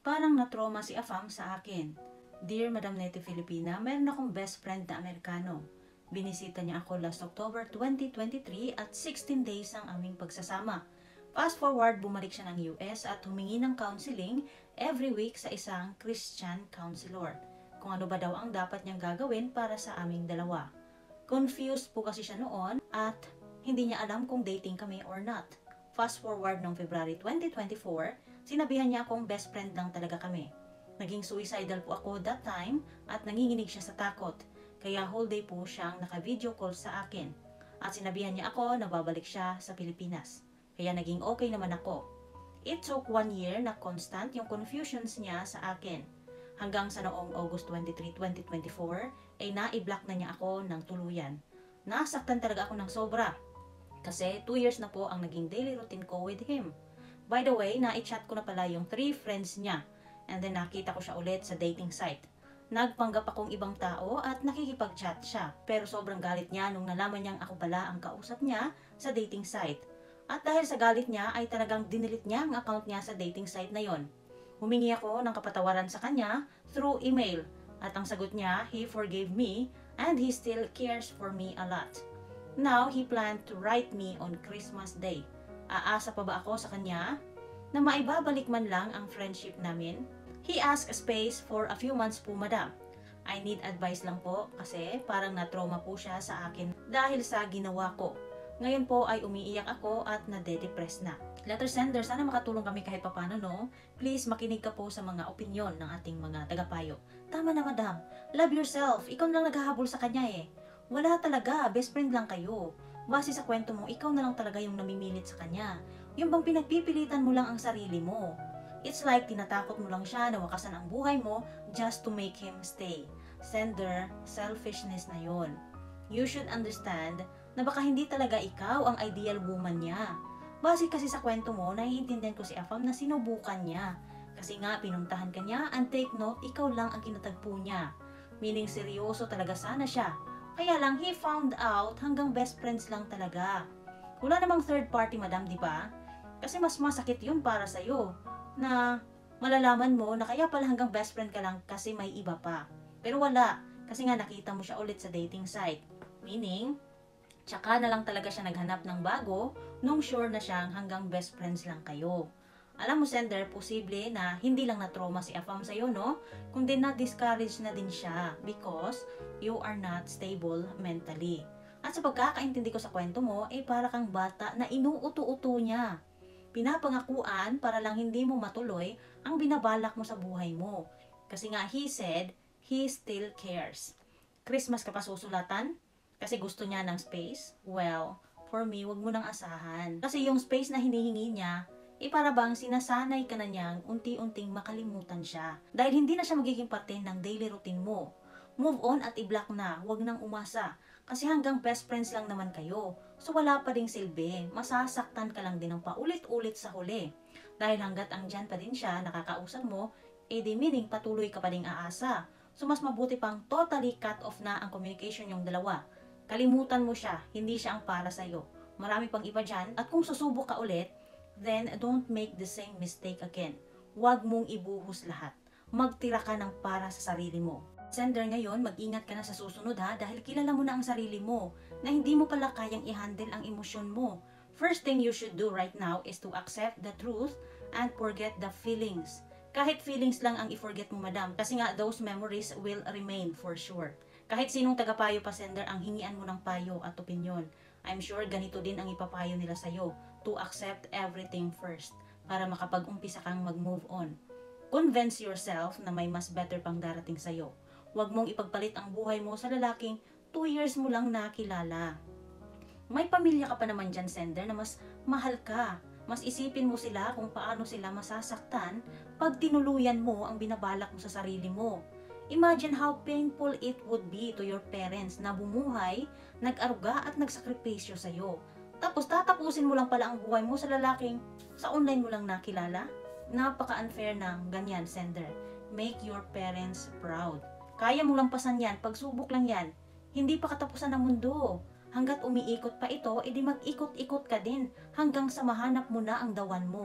Parang na-trauma si Afam sa akin. Dear Madam Neti Filipina, meron akong best friend na Amerikano. Binisita niya ako last October 2023 at 16 days ang aming pagsasama. Fast forward, bumalik siya ng US at humingi ng counseling every week sa isang Christian counselor. Kung ano ba daw ang dapat niyang gagawin para sa aming dalawa. Confused po kasi siya noon at hindi niya alam kung dating kami or not. Fast forward noong February 2024, sinabihan niya akong best friend lang talaga kami. Naging suicidal po ako that time at nanginginig siya sa takot. Kaya whole day po siyang naka-video call sa akin. At sinabihan niya ako na babalik siya sa Pilipinas. Kaya naging okay naman ako. It took 1 year na constant yung confusions niya sa akin. Hanggang sa noong August 23, 2024, ay na-i-block na niya ako ng tuluyan. Nasaktan talaga ako ng sobra. Kasi 2 years na po ang naging daily routine ko with him. By the way, na-i-chat ko na pala yung 3 friends niya. And then nakita ko siya ulit sa dating site. Nagpanggap akong ibang tao at nakikipag-chat siya. Pero sobrang galit niya nung nalaman niyang ako pala ang kausap niya sa dating site. At dahil sa galit niya ay talagang dinilit niya ang account niya sa dating site na yon. Humingi ako ng kapatawaran sa kanya through email. At ang sagot niya, he forgave me and he still cares for me a lot. Now, he planned to write me on Christmas Day. Aasa pa ba ako sa kanya na maibabalik man lang ang friendship namin? He asked a space for a few months po, madam. I need advice lang po kasi parang na-trauma po siya sa akin dahil sa ginawa ko. Ngayon po ay umiiyak ako at nade-depress na. Letter sender, sana makatulong kami kahit papano, no? Please makinig ka po sa mga opinyon ng ating mga tagapayo. Tama na, madam. Love yourself. Ikaw lang naghahabol sa kanya eh. Wala talaga. Best friend lang kayo. Base sa kwento mo, ikaw na lang talaga yung namimilit sa kanya. Yung bang pinagpipilitan mo lang ang sarili mo. It's like tinatakot mo lang siya na wakasan ang buhay mo just to make him stay. Sender, selfishness na yon. You should understand na baka hindi talaga ikaw ang ideal woman niya. Base kasi sa kwento mo, naiintindihan ko si Afam na sinubukan niya. Kasi nga, pinuntahan ka niya and take note, ikaw lang ang kinatagpo niya. Meaning seryoso talaga sana siya. Kaya lang, he found out hanggang best friends lang talaga. Wala namang third party, madam, di ba? Kasi mas masakit yun para sa'yo. Na malalaman mo na kaya pala hanggang best friend ka lang kasi may iba pa. Pero wala, kasi nga nakita mo siya ulit sa dating site. Meaning, tsaka na lang talaga siya naghanap ng bago nung sure na siyang hanggang best friends lang kayo. Alam mo, sender, posible na hindi lang na-trauma si Afam sa'yo, no? Kundi na-discourage na din siya because you are not stable mentally. At sa pagkakaintindi ko sa kwento mo, para kang bata na inuuto-uto niya. Pinapangakuan para lang hindi mo matuloy ang binabalak mo sa buhay mo. Kasi nga, he said, he still cares. Christmas ka pa susulatan? Kasi gusto niya ng space? Well, for me, wag mo nang asahan. Kasi yung space na hinihingi niya, para bang sinasanay ka na niyang unti-unting makalimutan siya. Dahil hindi na siya magiging parte ng daily routine mo. Move on at i-block na, wag nang umasa. Kasi hanggang best friends lang naman kayo. So wala pa ding silbi. Masasaktan ka lang din ng paulit-ulit sa huli. Dahil hanggat andyan pa din siya, nakakausap mo, di meaning patuloy ka pa ding aasa. So mas mabuti pang totally cut off na ang communication yung dalawa. Kalimutan mo siya, hindi siya ang para sa'yo. Marami pang iba dyan. At kung susubok ka ulit, then don't make the same mistake again. Huwag mong ibuhos lahat. Magtira ka ng para sa sarili mo. Sender, ngayon, mag-ingat ka na sa susunod ha, dahil kilala mo na ang sarili mo, na hindi mo pala kayang i-handle ang emosyon mo. First thing you should do right now is to accept the truth and forget the feelings. Kahit feelings lang ang i-forget mo, madam, kasi nga those memories will remain for sure. Kahit sinong tagapayo pa, sender, ang hingian mo ng payo at opinyon, I'm sure ganito din ang ipapayo nila sa'yo, to accept everything first, para makapag-umpisa kang mag-move on. Convince yourself na may mas better pang darating sa'yo. Huwag mong ipagpalit ang buhay mo sa lalaking 2 years mo lang nakilala. May pamilya ka pa naman dyan, sender, na mas mahal ka. Mas isipin mo sila kung paano sila masasaktan pag tinuluyan mo ang binabalak mo sa sarili mo. Imagine how painful it would be to your parents na bumuhay, nag-aruga at nagsakripisyo sa'yo. Tapos tatapusin mo lang pala ang buhay mo sa lalaking sa online mo lang nakilala? Napaka-unfair ng ganyan, sender. Make your parents proud. Kaya mo lang pasan yan, pagsubok lang yan. Hindi pa katapusan ng mundo. Hanggat umiikot pa ito, edi mag-ikot-ikot ka din hanggang sa mahanap mo na ang dawan mo.